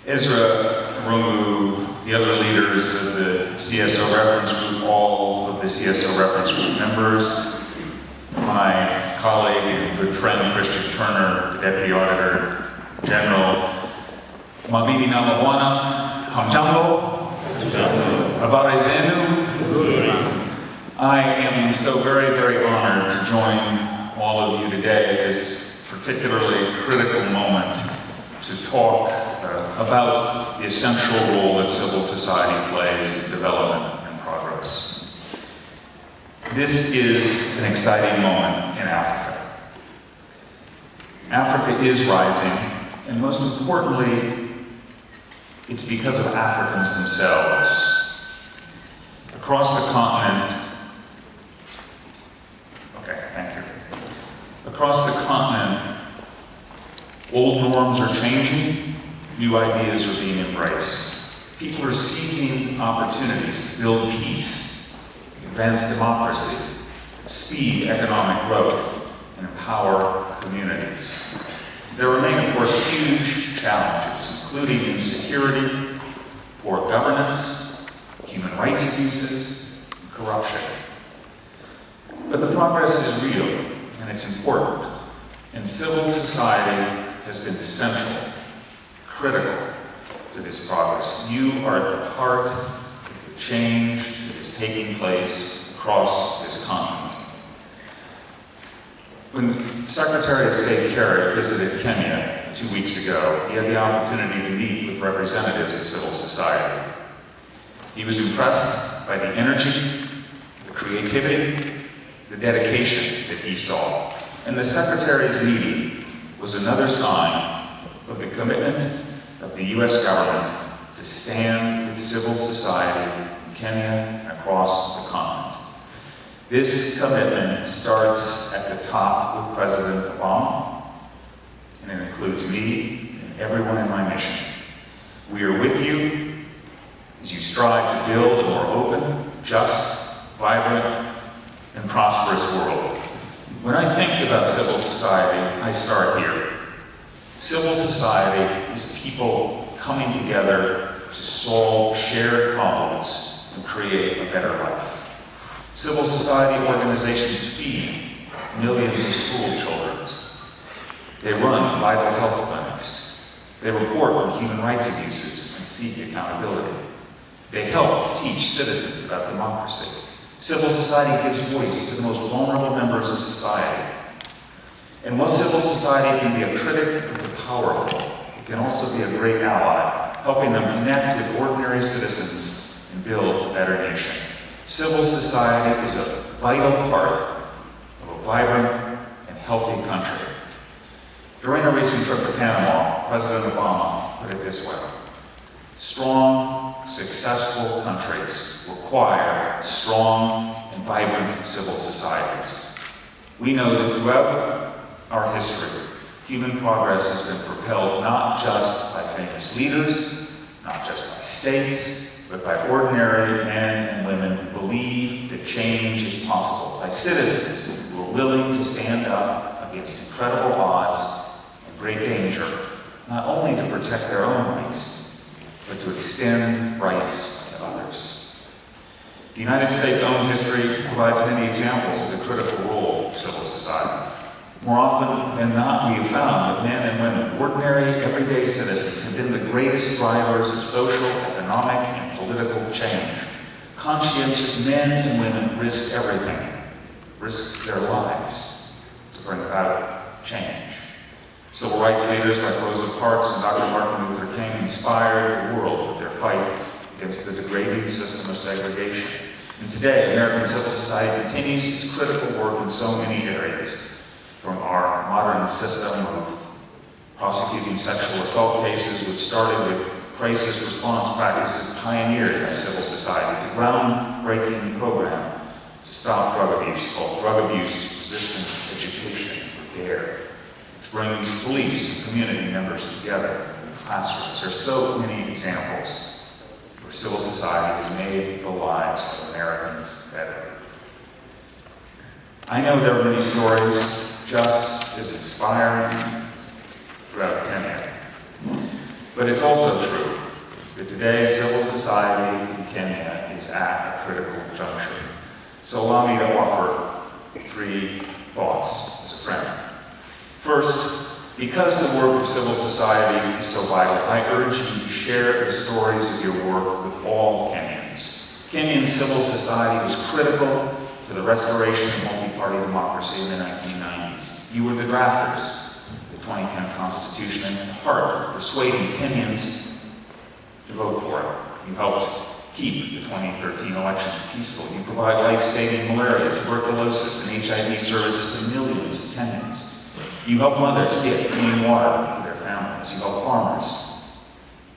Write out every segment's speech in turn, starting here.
Ezra, Romu, the other leaders of the CSO reference group, all of the CSO reference group members, my colleague and good friend Christian Turner, the Deputy Auditor General, Mabini Namawana, Hamjambo, Abarezenu. I am so very, very honored to join all of you today at this particularly critical moment to talk about the essential role that civil society plays in development and progress. This is an exciting moment in Africa. Africa is rising, and most importantly, it's because of Africans themselves. Across the continent, across the continent, old norms are changing, new ideas are being embraced. People are seizing opportunities to build peace, advance democracy, speed economic growth, and empower communities. There remain, of course, huge challenges, including insecurity, poor governance, human rights abuses, and corruption. But the progress is real, and it's important. And civil society has been central, critical to this progress. You are at the heart of the change that is taking place across this continent. When Secretary of State Kerry visited Kenya 2 weeks ago, he had the opportunity to meet with representatives of civil society. He was impressed by the energy, the creativity, the dedication that he saw. And the Secretary's meeting was another sign of the commitment of the U.S. government to stand with civil society in Kenya and across the continent. This commitment starts at the top with President Obama, and it includes me and everyone in my mission. We are with you as you strive to build a more open, just, vibrant, and prosperous world. When I think about civil society, I start here. Civil society is people coming together to solve shared problems and create a better life. Civil society organizations feed millions of school children. They run vital health clinics. They report on human rights abuses and seek accountability. They help teach citizens about democracy. Civil society gives voice to the most vulnerable members of society. And while civil society can be a critic of the powerful, it can also be a great ally, helping them connect with ordinary citizens and build a better nation. Civil society is a vital part of a vibrant and healthy country. During a recent trip to Panama, President Obama put it this way: strong, successful countries require strong and vibrant civil societies. We know that throughout our history, human progress has been propelled not just by famous leaders, not just by states, but by ordinary men and women who believe that change is possible, by citizens who are willing to stand up against incredible odds and great danger, not only to protect their own rights, but to extend rights to others. The United States' own history provides many examples of the critical role of civil society. More often than not, we have found that men and women, ordinary, everyday citizens, have been the greatest drivers of social, economic, and political change. Conscientious men and women risk everything, risk their lives to bring about change. Civil rights leaders like Rosa Parks and Dr. Martin Luther King inspired the world with their fight against the degrading system of segregation. And today, American civil society continues its critical work in so many areas, from our modern system of prosecuting sexual assault cases, which started with crisis response practices pioneered by civil society, to groundbreaking program to stop drug abuse called Drug Abuse Resistance Education, or DARE. Brings police and community members together in classrooms. There's so many examples where civil society has made the lives of Americans better. I know there are many stories just as inspiring throughout Kenya. But it's also true that today civil society in Kenya is at a critical juncture. So allow me to offer 3 thoughts as a friend. First, because the work of civil society is so vital, I urge you to share the stories of your work with all Kenyans. Kenyan civil society was critical to the restoration of multi-party democracy in the 1990s. You were the drafters of the 2010 Constitution and part of persuading Kenyans to vote for it. You helped keep the 2013 elections peaceful. You provide life-saving malaria, tuberculosis, and HIV services to millions of Kenyans. You help mothers get clean water for their families. You help farmers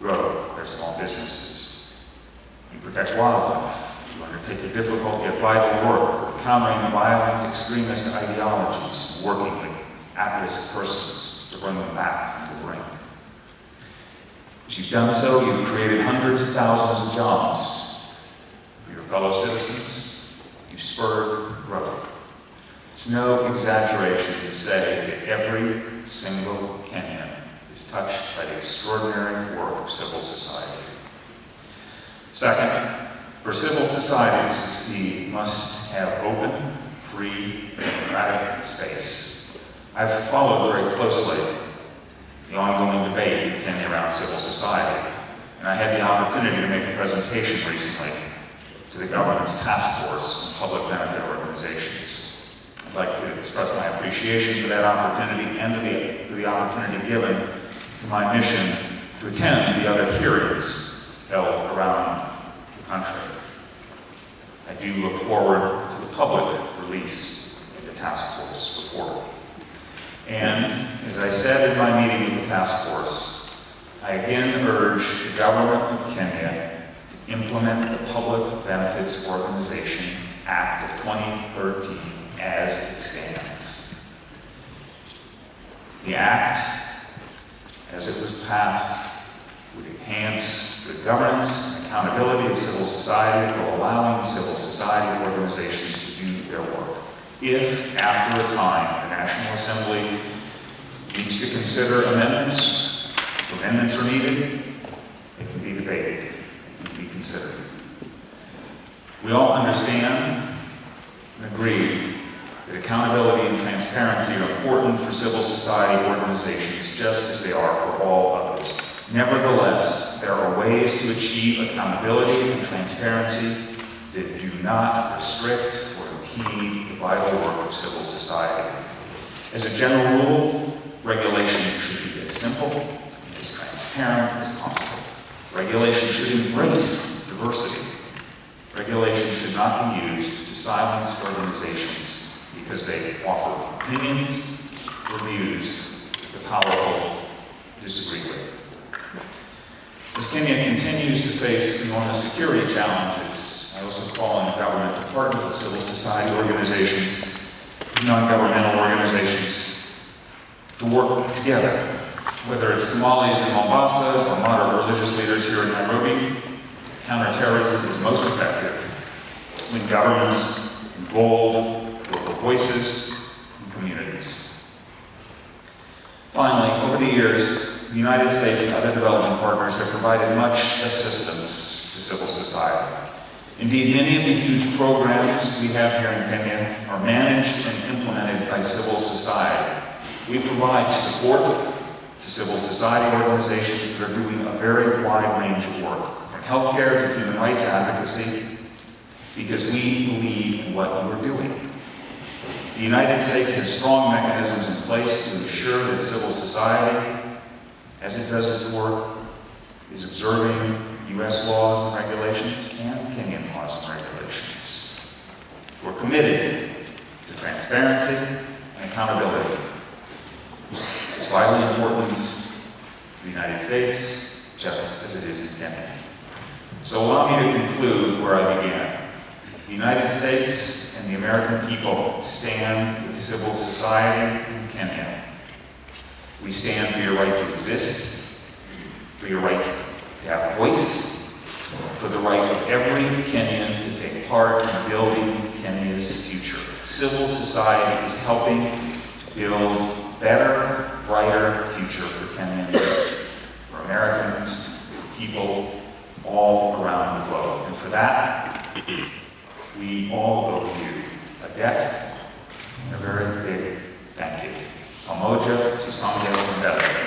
grow their small businesses. You protect wildlife. You undertake the difficult yet vital work of countering violent extremist ideologies, working with at-risk persons to bring them back into the ring. As you've done so, you've created hundreds of thousands of jobs for your fellow citizens. You've spurred growth. It's no exaggeration to say that every single Kenyan is touched by the extraordinary work of civil society. Second, for civil society to succeed, must have open, free, democratic space. I've followed very closely the ongoing debate in Kenya around civil society, and I had the opportunity to make a presentation recently to the government's task force on public benefit organizations. I'd like to express my appreciation for that opportunity and to the opportunity given to my mission to attend the other hearings held around the country. I do look forward to the public release of the task force report. And as I said in my meeting with the task force, I again urge the government of Kenya to implement the Public Benefits Organization Act of 2013 as it stands. The act, as it was passed, would enhance the governance and accountability of civil society while allowing civil society organizations to do their work. If, after a time, the National Assembly needs to consider amendments, if amendments are needed, it can be debated, it can be considered. We all understand and agree that accountability and transparency are important for civil society organizations, just as they are for all others. Nevertheless, there are ways to achieve accountability and transparency that do not restrict or impede the vital work of civil society. As a general rule, regulation should be as simple and as transparent as possible. Regulation should embrace diversity. Regulation should not be used to silence organizations because they offer opinions or views that the powerful disagree with. As Kenya continues to face enormous security challenges, I also call on the government to partner with civil society organizations, non-governmental organizations, to work together. Whether it's Somalis in Mombasa or moderate religious leaders here in Nairobi, counterterrorism is most effective when governments involve local voices and communities. Finally, over the years, the United States and other development partners have provided much assistance to civil society. Indeed, many of the huge programs we have here in Kenya are managed and implemented by civil society. We provide support to civil society organizations that are doing a very wide range of work, from healthcare to human rights advocacy, because we believe in what we're doing. The United States has strong mechanisms in place to ensure that civil society, as it does its work, is observing U.S. laws and regulations and Kenyan laws and regulations. We're committed to transparency and accountability. It's vitally important to the United States, just as it is in Kenya. So allow me to conclude where I began. The United States and the American people stand with civil society in Kenya. We stand for your right to exist, for your right to have a voice, for the right of every Kenyan to take part in building Kenya's future. Civil society is helping to build a better, brighter future for Kenyans, for Americans, people all around the globe. And for that, we all owe you a debt and a very big thank you. Pamoja Tusonge Mbele.